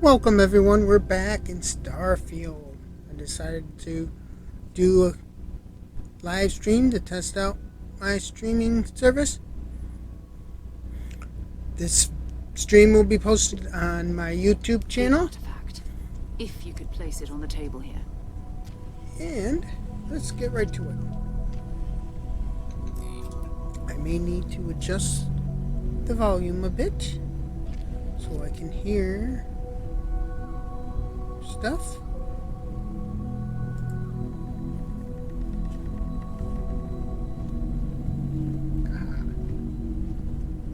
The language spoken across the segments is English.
Welcome everyone, we're back in Starfield. I decided to do a live stream to test out my streaming service. This stream will be posted on my YouTube channel. Artifact, if you could place it on the table here. And let's get right to it. I may need to adjust the volume a bit so I can hear stuff.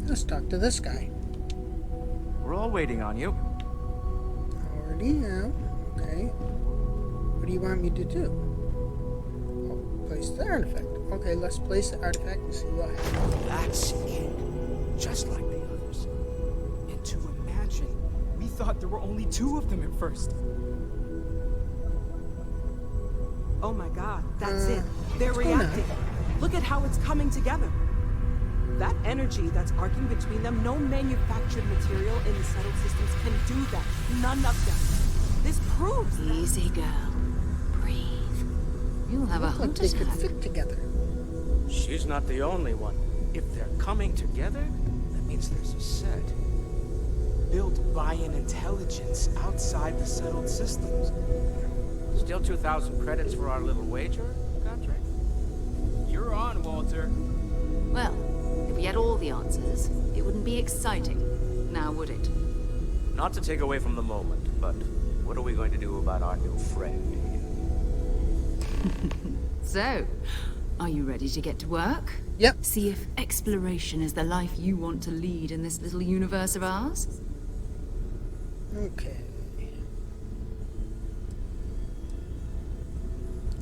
Let's talk to this guy. We're all waiting on you. Already? Yeah. Okay. What do you want me to do? Oh, place the artifact. Okay, let's place the artifact and see what happens. That's it. Just like the others. And to imagine, we thought there were only 2 of them at first. Oh my god, that's it. They're reacting. Look at how it's coming together. That energy that's arcing between them, no manufactured material in the settled systems can do that. None of them. This proves that. Easy, girl. Breathe. You'll have a Look like heart they could attack. fit together. She's not the only one. If they're coming together, that means there's a set. Built by an intelligence outside the settled systems. Still 2,000 credits for our little wager contract? You're on, Walter. Well, if we had all the answers, it wouldn't be exciting. Now would it? Not to take away from the moment, but what are we going to do about our new friend here? So, are you ready to get to work? Yep. See if exploration is the life you want to lead in this little universe of ours? Okay.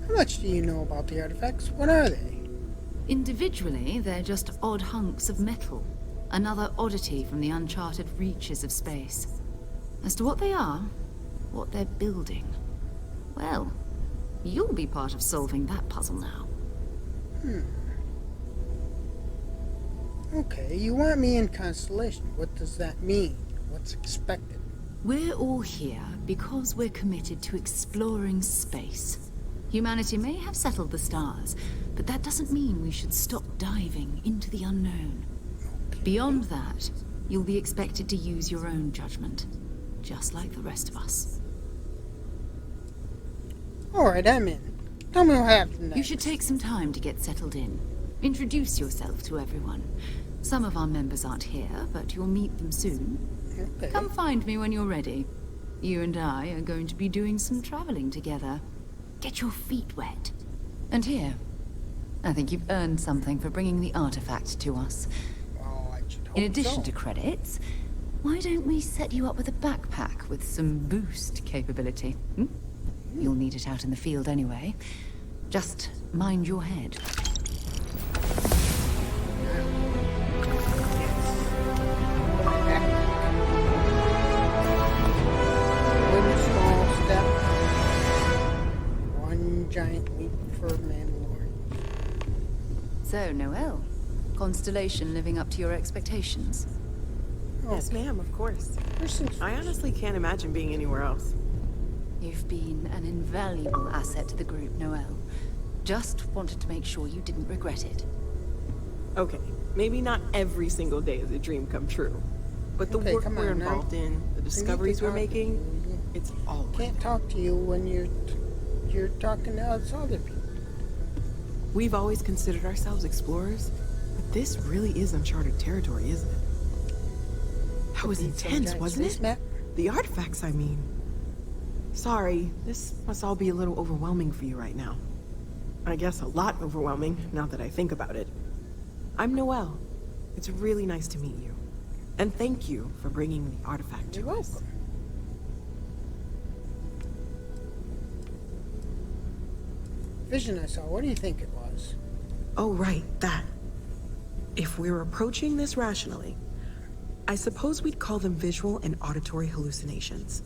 How much do you know about the artifacts? What are they? Individually, they're just odd hunks of metal. Another oddity from the uncharted reaches of space. As to what they are, what they're building, well, you'll be part of solving that puzzle now. Okay, you want me in Constellation. What does that mean? What's expected? We're all here because we're committed to exploring space. Humanity may have settled the stars, but that doesn't mean we should stop diving into the unknown. Beyond that, you'll be expected to use your own judgment, just like the rest of us. Alright, I'm in. Tell me what happened next. You should take some time to get settled in. Introduce yourself to everyone. Some of our members aren't here, but you'll meet them soon. Okay. Come find me when you're ready. You and I are going to be doing some traveling together. Get your feet wet. And here, I think you've earned something for bringing the artifact to us. Oh, I should hope In addition so. to credits, why don't we set you up with a backpack with some boost capability? You'll need it out in the field anyway. Just mind your head. One small step, one giant leap for Mandalorian. So, Noelle, Constellation living up to your expectations? Yes, ma'am, of course. I honestly can't imagine being anywhere else. You've been an invaluable asset to the group, Noelle. Just wanted to make sure you didn't regret it. Okay, maybe not every single day is a dream come true. But the Okay, work come we're on now. involved in, the discoveries we're making, it's all worth Can't it. talk to you when you're talking to us other people. We've always considered ourselves explorers, but this really is uncharted territory, isn't it? That was Beat some intense, giant wasn't space it? map. The artifacts, I mean. Sorry, this must all be a little overwhelming for you right now. I guess a lot overwhelming, now that I think about it. I'm Noelle. It's really nice to meet you. And thank you for bringing the artifact You're to us. welcome. Vision I saw. What do you think it was? Oh, right, that. If we're approaching this rationally, I suppose we'd call them visual and auditory hallucinations.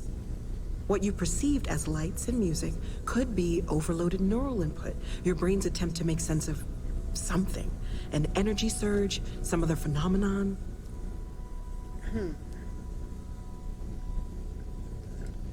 What you perceived as lights and music could be overloaded neural input, your brain's attempt to make sense of something. An energy surge, some other phenomenon.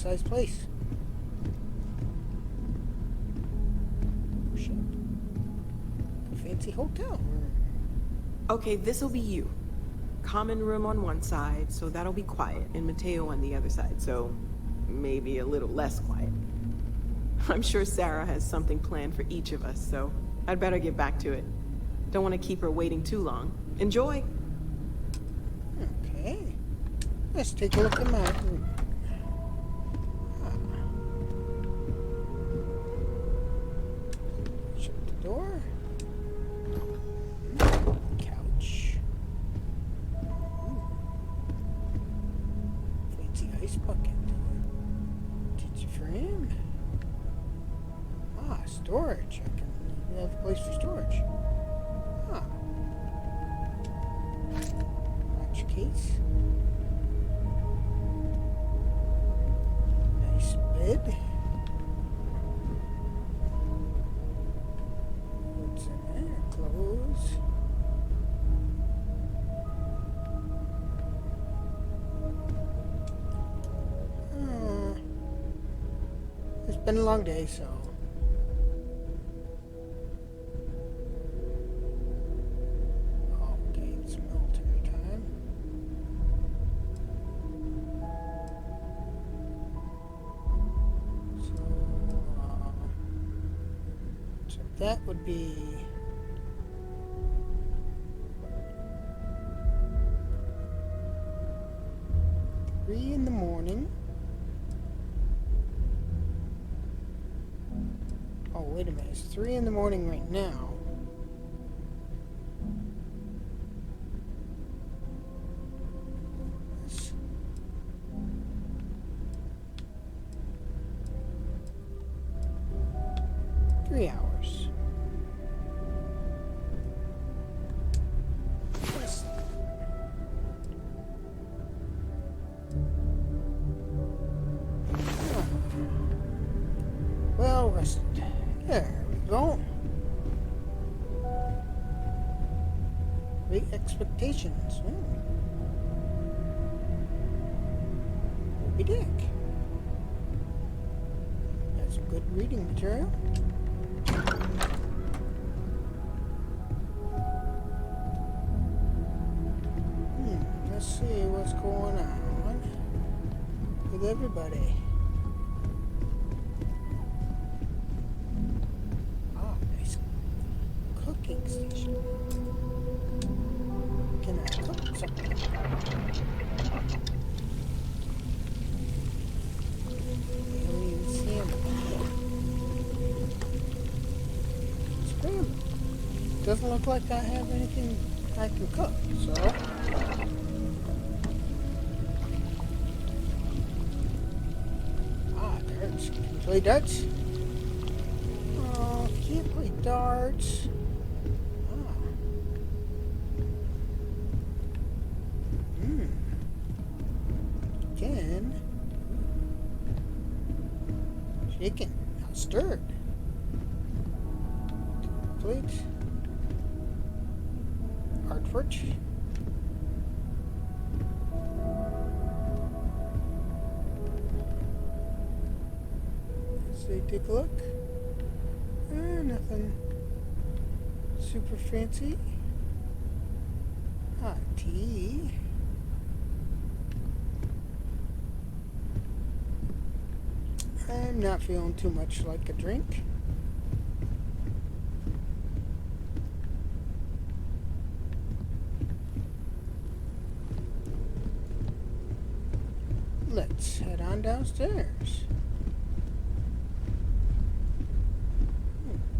sized place. Oh, shit. A fancy hotel. Okay, this'll be you. Common room on one side, so that'll be quiet, and Mateo on the other side, so maybe a little less quiet. I'm sure Sara has something planned for each of us, so I'd better get back to it. Don't want to keep her waiting too long. Enjoy! Okay. Let's take a look at my room. Shut the door. Couch. Fancy ice bucket. Picture frame. Storage. We have a place for storage. Watch case. Nice bed. What's in there? Clothes. It's been a long day, so. That would be 3 in the morning. Oh, wait a minute. It's 3 in the morning right now. It's 3 hours. Well rested. There we go. Great expectations. Moby Dick. Got some good reading material. Let's see what's going on with everybody. Cooking station. Can I cook something? Alien salmon. Scrambled. Doesn't look like I have anything I can cook, so. Darts. Can you play darts? Oh, can't play darts. Again. Shaken, not stirred. Plate. Hartford. Let's see, take a look. Nothing super fancy. Tea. I'm not feeling too much like a drink. Let's head on downstairs.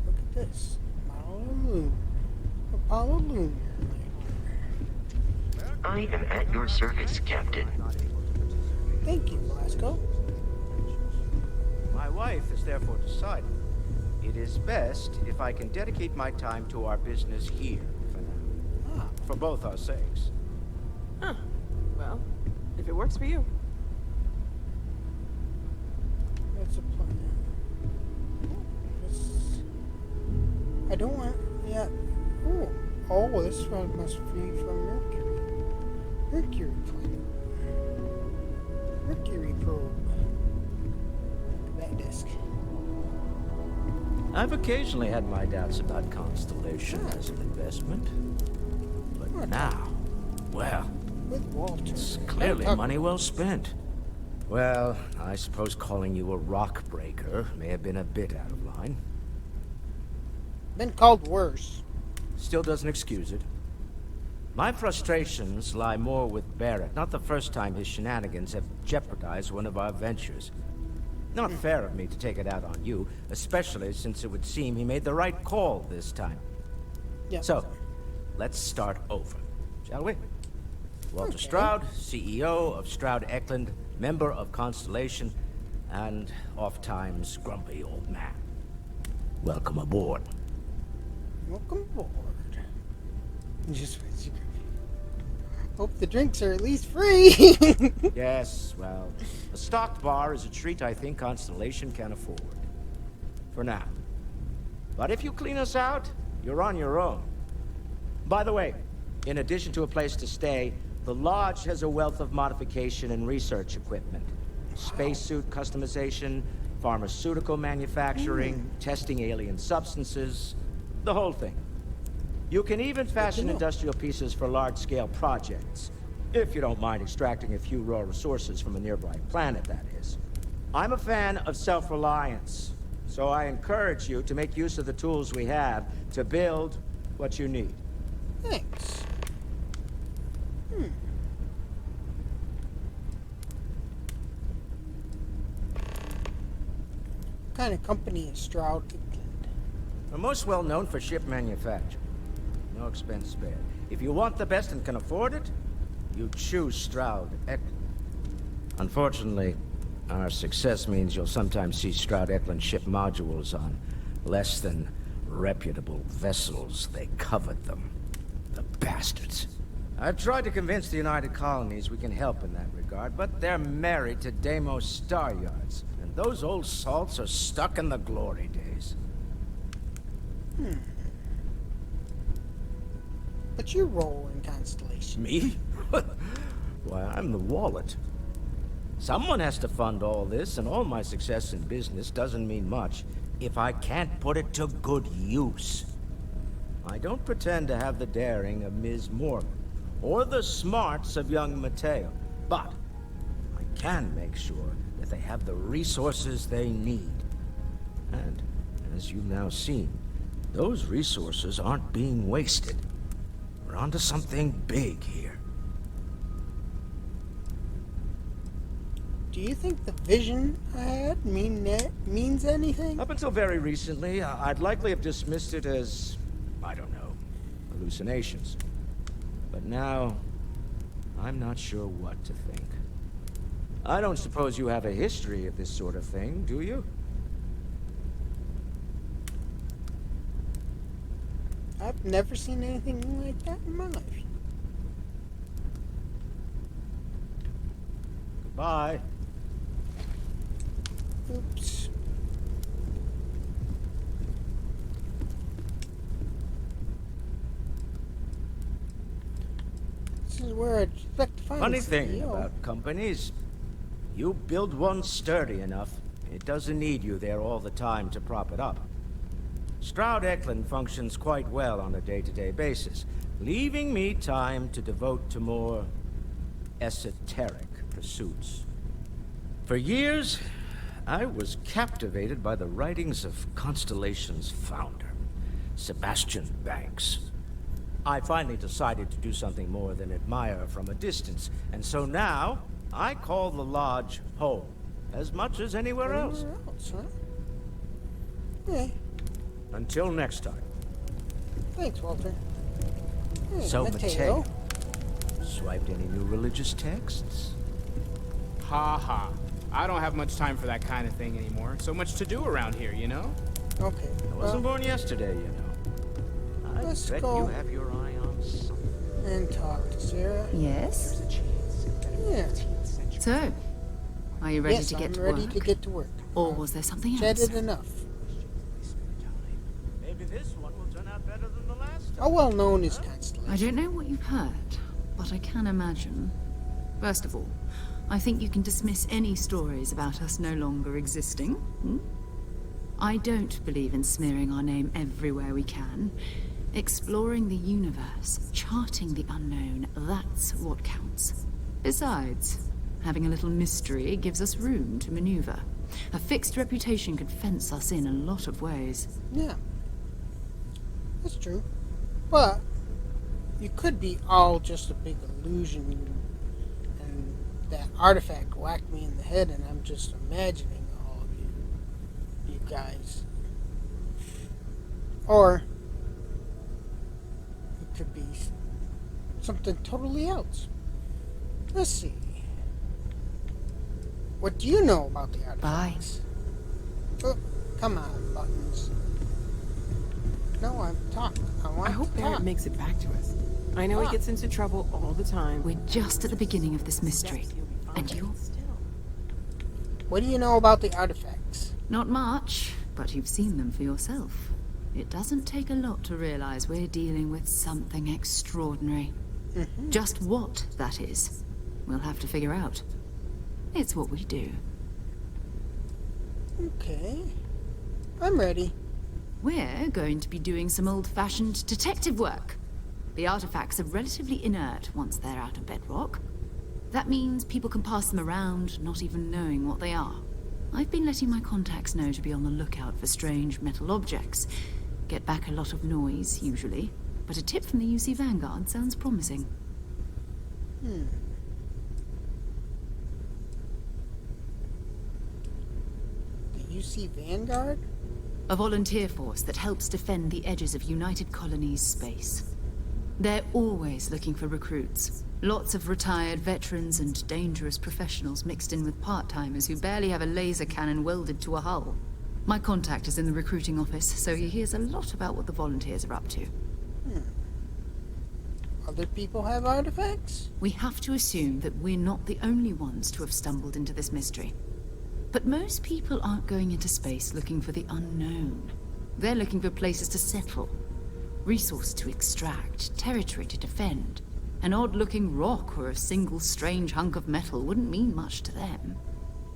Look at this. Apollo Lunar. I am at your service, Captain. Thank you, Velasco. My wife has therefore decided it is best if I can dedicate my time to our business here for now. For both our sakes. Huh. Well, if it works for you. That's a plan. I don't want... Yeah. Oh, this one must be from Mercury. Mercury planet. Mercury probe. disc. I've occasionally had my doubts about Constellation as an investment. But now, well, With Walter. it's clearly money well spent. Well, I suppose calling you a rock breaker may have been a bit out of line. Been called worse. Still doesn't excuse it. My frustrations lie more with Barrett. Not the first time his shenanigans have jeopardized one of our ventures. Not fair of me to take it out on you, especially since it would seem he made the right call this time. Yeah. So, let's start over, shall we? Walter Okay. Stroud, CEO of Stroud Eklund, member of Constellation, and oft-times grumpy old man. Welcome aboard. Welcome aboard. Just hope the drinks are at least free. Yes, well, a stocked bar is a treat I think Constellation can afford. For now. But if you clean us out, you're on your own. By the way, in addition to a place to stay, the Lodge has a wealth of modification and research equipment. Spacesuit customization, pharmaceutical manufacturing, testing alien substances, the whole thing. You can even fashion industrial pieces for large-scale projects, if you don't mind extracting a few raw resources from a nearby planet, that is. I'm a fan of self-reliance, so I encourage you to make use of the tools we have to build what you need. Thanks. What kind of company is Stroud Eklund? We're most well known for ship manufacture. No expense spared. If you want the best and can afford it, you choose Stroud Eklund. Unfortunately, our success means you'll sometimes see Stroud Eklund ship modules on less than reputable vessels. They covet them. The bastards. I've tried to convince the United Colonies we can help in that regard, but they're married to Deimos Star Yards, and those old salts are stuck in the glory days. What's your role in Constellation? Me? Why, I'm the wallet. Someone has to fund all this, and all my success in business doesn't mean much if I can't put it to good use. I don't pretend to have the daring of Ms. Morgan, or the smarts of young Mateo, but I can make sure that they have the resources they need. And, as you've now seen, those resources aren't being wasted. We're onto something big here. Do you think the vision I had means anything? Up until very recently, I'd likely have dismissed it as, I don't know, hallucinations. But now, I'm not sure what to think. I don't suppose you have a history of this sort of thing, do you? I've never seen anything like that in my life. Goodbye. Oops. This is where I'd expect to find Funny the thing CEO. about companies, you build one sturdy enough, it doesn't need you there all the time to prop it up. Stroud Eklund functions quite well on a day-to-day basis, leaving me time to devote to more esoteric pursuits. For years, I was captivated by the writings of Constellation's founder, Sebastian Banks. I finally decided to do something more than admire from a distance, and so now I call the Lodge home, as much as anywhere else. Anywhere else, huh? Okay. Until next time. Thanks, Walter. Hey, So, Mateo, swiped any new religious texts? Ha ha. I don't have much time for that kind of thing anymore. So much to do around here, you know? Okay. I wasn't born yesterday, you know. I let's bet go. you have your eye on something. And talk to Sarah. Yes? Yeah. So, are you ready Yes, to get I'm to ready work? to get to work. Or was there something else? Chatted enough. Maybe this one will turn out better than the last time. How well known is I Constellation? don't know what you've heard, but I can imagine. First of all, I think you can dismiss any stories about us no longer existing. I don't believe in smearing our name everywhere we can. Exploring the universe, charting the unknown, that's what counts. Besides, having a little mystery gives us room to maneuver. A fixed reputation could fence us in a lot of ways. Yeah, that's true. But you could be all just a big illusion, and that artifact whacked me in the head, and I'm just imagining all of you guys. Or it could be something totally else. Let's see. What do you know about the artifacts? Oh, come on, buttons. No, I'm talking. I hope Barrett makes it back to us. I know he gets into trouble all the time. We're just at the beginning of this mystery. And you? What do you know about the artifacts? Not much, but you've seen them for yourself. It doesn't take a lot to realize we're dealing with something extraordinary. Just what that is, we'll have to figure out. It's what we do. Okay. I'm ready. We're going to be doing some old-fashioned detective work. The artifacts are relatively inert once they're out of bedrock. That means people can pass them around, not even knowing what they are. I've been letting my contacts know to be on the lookout for strange metal objects. Get back a lot of noise, usually. But a tip from the UC Vanguard sounds promising. The UC Vanguard? A volunteer force that helps defend the edges of United Colonies space. They're always looking for recruits. Lots of retired veterans and dangerous professionals mixed in with part-timers who barely have a laser cannon welded to a hull. My contact is in the recruiting office, so he hears a lot about what the volunteers are up to. Other people have artifacts? We have to assume that we're not the only ones to have stumbled into this mystery. But most people aren't going into space looking for the unknown. They're looking for places to settle, resource to extract, territory to defend. An odd-looking rock or a single strange hunk of metal wouldn't mean much to them.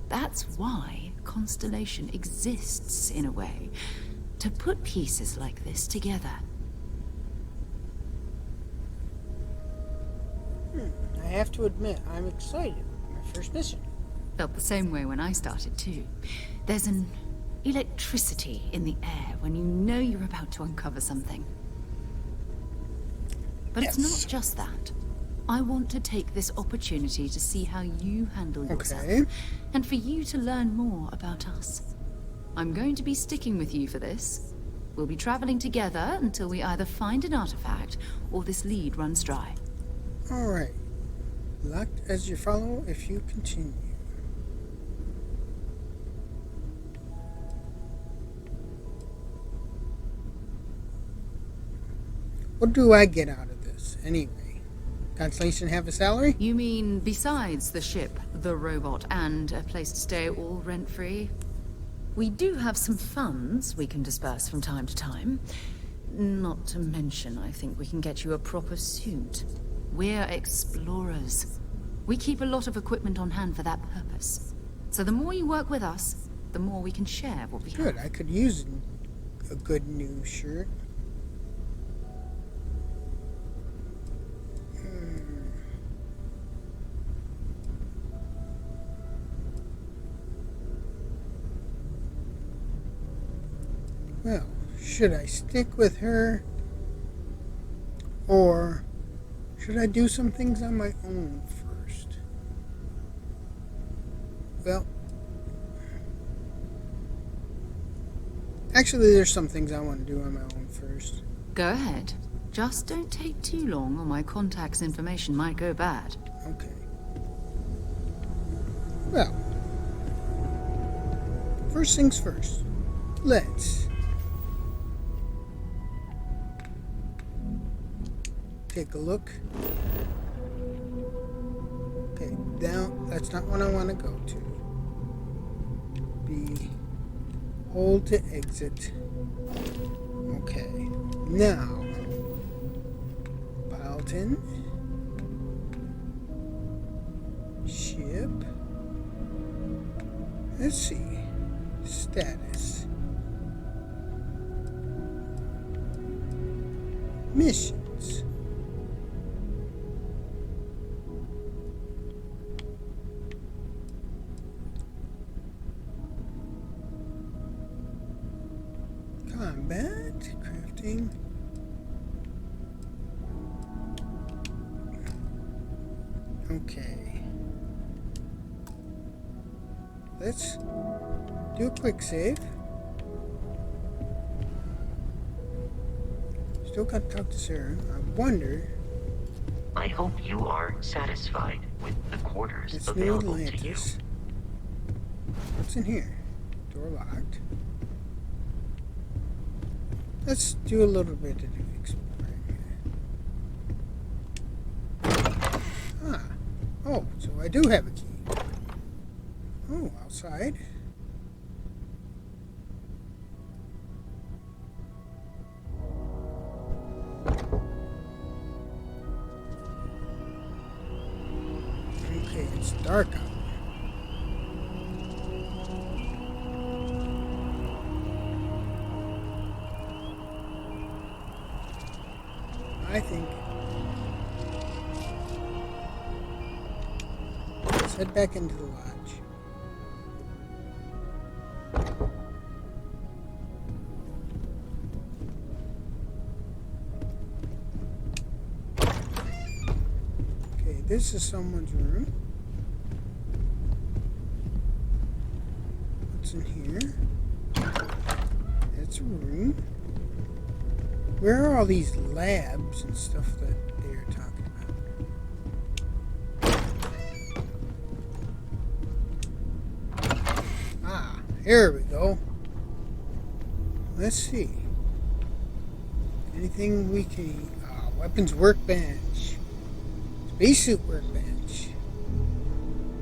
That's why Constellation exists, in a way, to put pieces like this together. I have to admit, I'm excited. My first mission. Felt the same way when I started, too. There's an electricity in the air when you know you're about to uncover something. But it's not just that. I want to take this opportunity to see how you handle yourself, and for you to learn more about us. I'm going to be sticking with you for this. We'll be traveling together until we either find an artifact or this lead runs dry. Alright. Locked as your follow if you continue. What do I get out of this, anyway? Constellation have a salary? You mean besides the ship, the robot, and a place to stay all rent-free? We do have some funds we can disperse from time to time. Not to mention, I think we can get you a proper suit. We're explorers. We keep a lot of equipment on hand for that purpose. So the more you work with us, the more we can share what we have. Good, I could use a good new shirt. Well, should I stick with her? Or should I do some things on my own first? Well, actually there's some things I want to do on my own first. Go ahead. Just don't take too long or my contact's information might go bad. Okay. Well, first things first. Let's take a look. Okay, down. That's not what I want to go to. B. Hold to exit. Okay. Now, Pilton. Ship. Let's see. Status. Missions. Combat. Crafting. Okay. Let's do a quick save. Still got to talk to Sara. I wonder. I hope you are satisfied with the quarters It's New available to you. Atlantis. What's in here? Door locked. Let's do a little bit of exploring here. Ah. Oh, so I do have a key. Oh, outside. Okay, it's dark out. I think. Let's head back into the lodge. Okay, this is someone's room. What's in here? It's a room. Where are all these labs and stuff that they're talking about? Ah, here we go. Let's see. Anything we can... weapons workbench. Spacesuit workbench.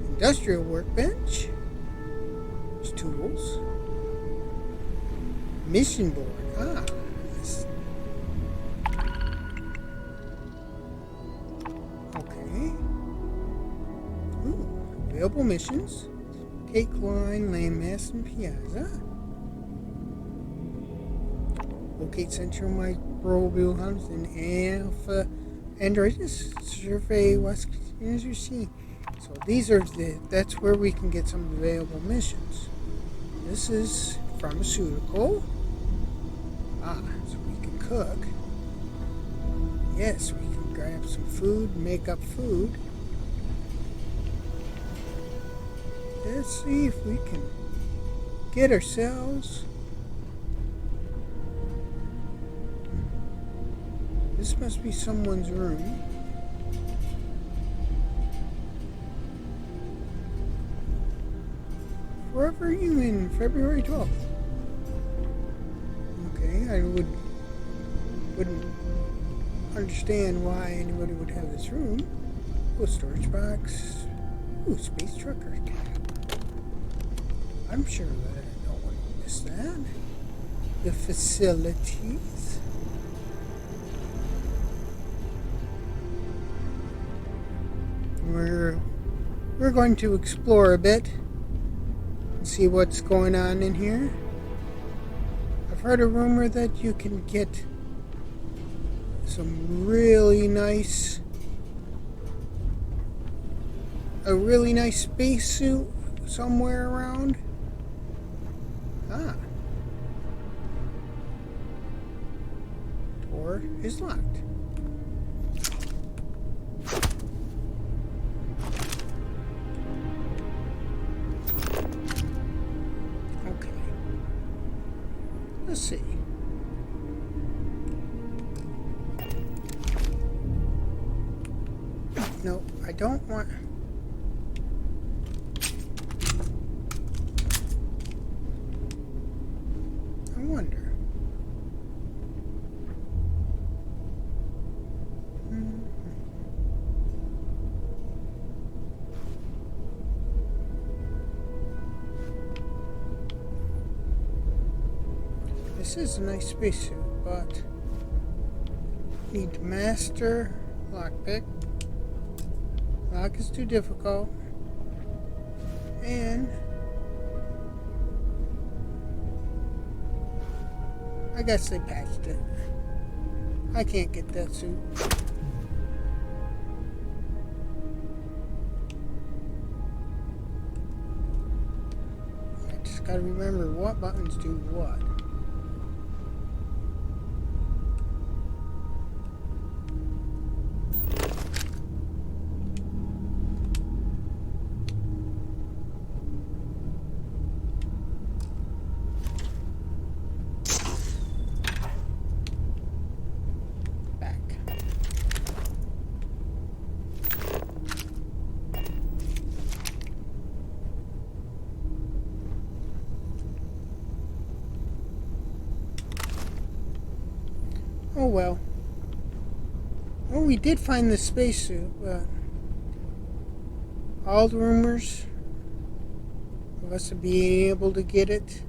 Industrial workbench. There's tools. Mission board. Ah. Available missions: Cake Line, Landmass, and Piazza. Locate Central Microbial House in Alpha Androids. Survey West Energy Sea. So these are that's where we can get some available missions. This is pharmaceutical. Ah, so we can cook. Yes, we can grab some food, make up food. Let's see if we can get ourselves. This must be someone's room. Wherever you in February 12th. Okay, I wouldn't understand why anybody would have this room. Oh, storage box. Ooh, space trucker. I'm sure that I don't want to miss that. The facilities. We're going to explore a bit and see what's going on in here. I've heard a rumor that you can get some really nice, a really nice spacesuit somewhere around. Ah. Door is locked. Okay. Let's see. No, I don't want... I wonder. This is a nice spacesuit, but need to master lockpick. Lock is too difficult. And I guess they patched it. I can't get that suit. I just gotta remember what buttons do what. Oh well. Well, we did find the spacesuit, but all the rumors of us being able to get it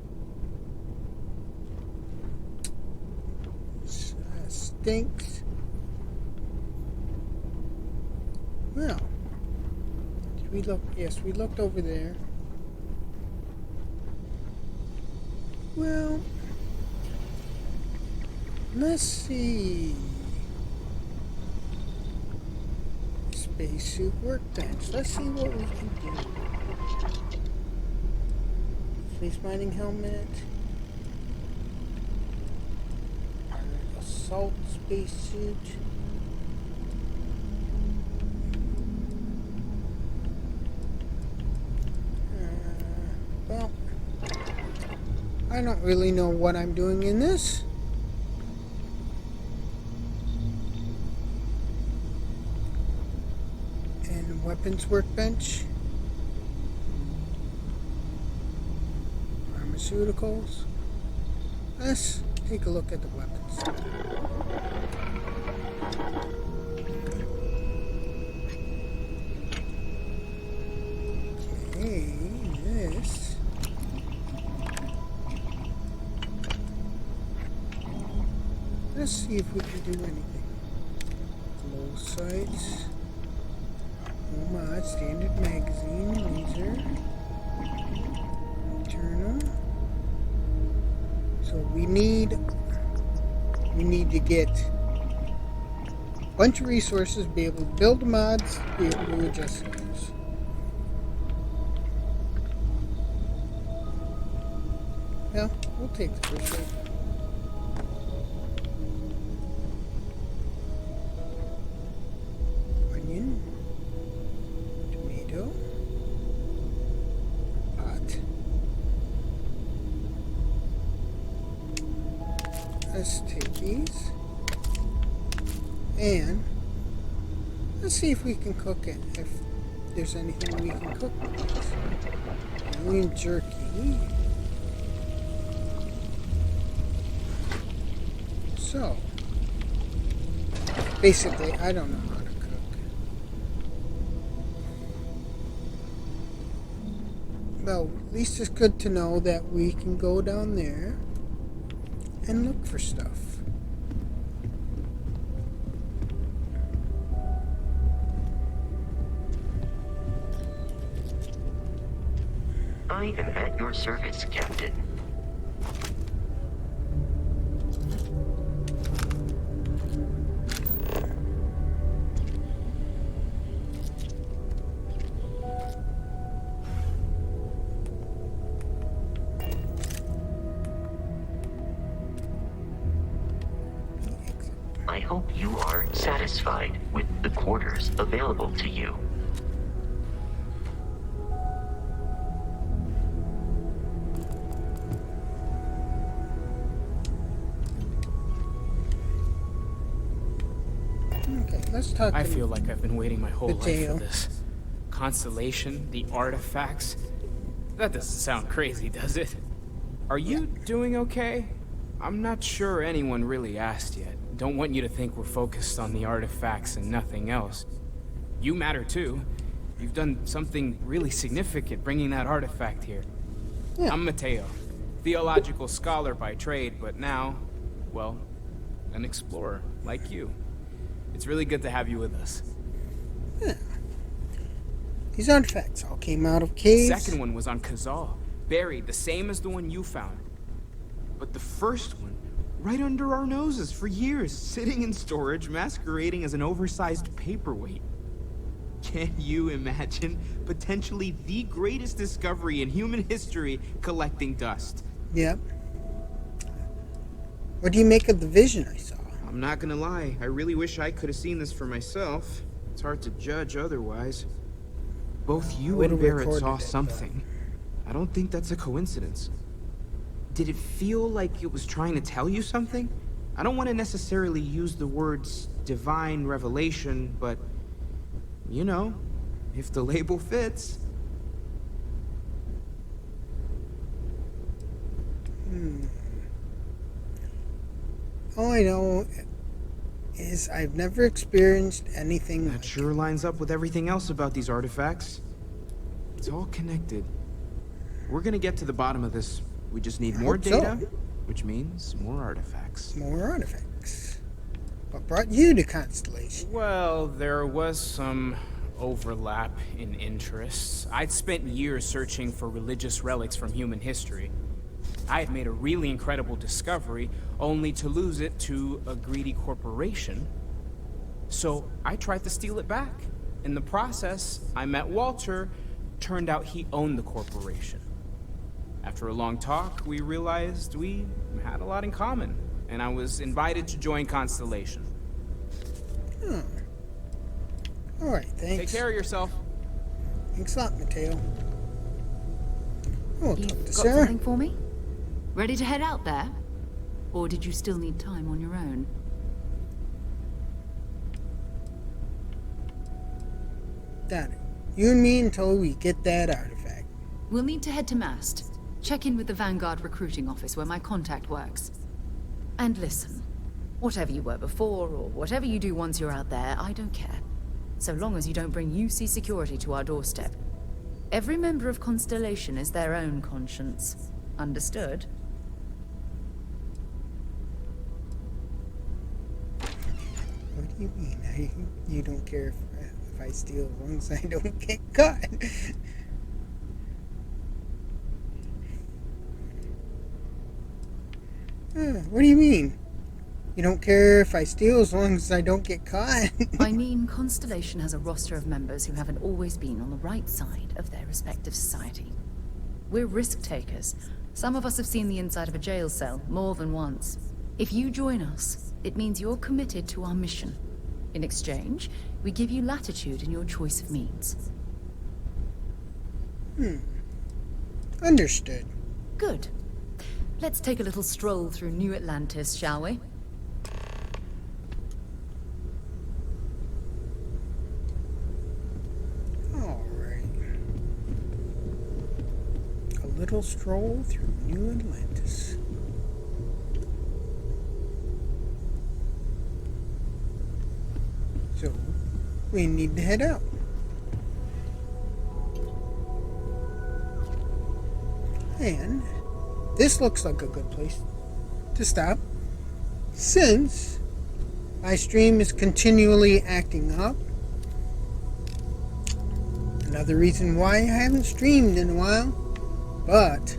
stinks. Well, did we look? Yes, we looked over there. Well, let's see. Spacesuit workbench. Let's see what we can do. Face mining helmet. Assault spacesuit. Well, I don't really know what I'm doing in this. Weapons workbench, pharmaceuticals. Let's take a look at the weapons. Okay, this. Let's see if we can do anything. Low sights. Mod, standard magazine, laser, internal. So we need to get a bunch of resources, be able to build the mods, be able to adjust those. Well, we'll take the first one. Let's take these and let's see if we can cook it. If there's anything we can cook with these. Alien jerky. So basically, I don't know how to cook. Well, at least it's good to know that we can go down there and look for stuff. I am at your service, Captain. I hope you are satisfied with the quarters available to you. Okay, let's talk. I feel like I've been waiting my whole life Potato. for this. Constellation, the artifacts. That doesn't sound crazy, does it? Are you doing okay? I'm not sure anyone really asked yet. Don't want you to think we're focused on the artifacts and nothing else. You matter too. You've done something really significant bringing that artifact here. Yeah. I'm Mateo, theological scholar by trade, but now, well, an explorer like you. It's really good to have you with us. Yeah. These artifacts all came out of caves. The second one was on Kazal, buried, the same as the one you found. But the first one right under our noses for years, sitting in storage, masquerading as an oversized paperweight. Can you imagine potentially the greatest discovery in human history collecting dust? Yep. What do you make of the vision I saw? I'm not gonna lie, I really wish I could have seen this for myself. It's hard to judge otherwise. Both I you would've and Barrett recorded saw it, but- something. I don't think that's a coincidence. Did it feel like it was trying to tell you something? I don't want to necessarily use the words divine revelation, but you know, if the label fits. All I know is I've never experienced anything That like sure it. lines up with everything else about these artifacts. It's all connected. We're gonna get to the bottom of this. We just need I more hope so. data, which means more artifacts. More artifacts. What brought you to Constellation? Well, there was some overlap in interests. I'd spent years searching for religious relics from human history. I had made a really incredible discovery, only to lose it to a greedy corporation. So I tried to steal it back. In the process, I met Walter. Turned out he owned the corporation. After a long talk, we realized we had a lot in common, and I was invited to join Constellation. All right, thanks. Take care of yourself. Thanks a lot, Mateo. We'll You've talk to got Sara. something for me? Ready to head out there? Or did you still need time on your own? Got it. You and me until we get that artifact. We'll need to head to Mast. Check in with the Vanguard recruiting office where my contact works. And listen, whatever you were before, or whatever you do once you're out there, I don't care. So long as you don't bring UC security to our doorstep. Every member of Constellation is their own conscience. Understood? What do you mean? You don't care if I steal as long as I don't get caught? What do you mean? You don't care if I steal as long as I don't get caught? I mean, Constellation has a roster of members who haven't always been on the right side of their respective society. We're risk takers. Some of us have seen the inside of a jail cell more than once. If you join us, it means you're committed to our mission. In exchange, we give you latitude in your choice of means. Understood. Good. Let's take a little stroll through New Atlantis, shall we? All right. A little stroll through New Atlantis. So, we need to head out. And this looks like a good place to stop, since my stream is continually acting up. Another reason why I haven't streamed in a while, but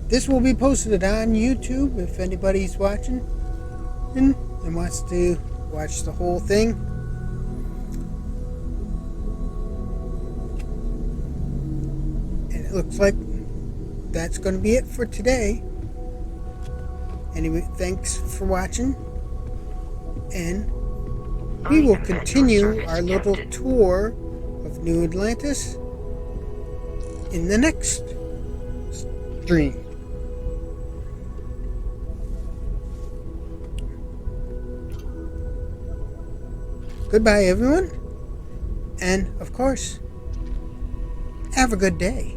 this will be posted on YouTube if anybody's watching and wants to watch the whole thing. And it looks like that's going to be it for today. Anyway, thanks for watching, and we will continue our little tour of New Atlantis in the next stream. Goodbye, everyone, and of course, have a good day.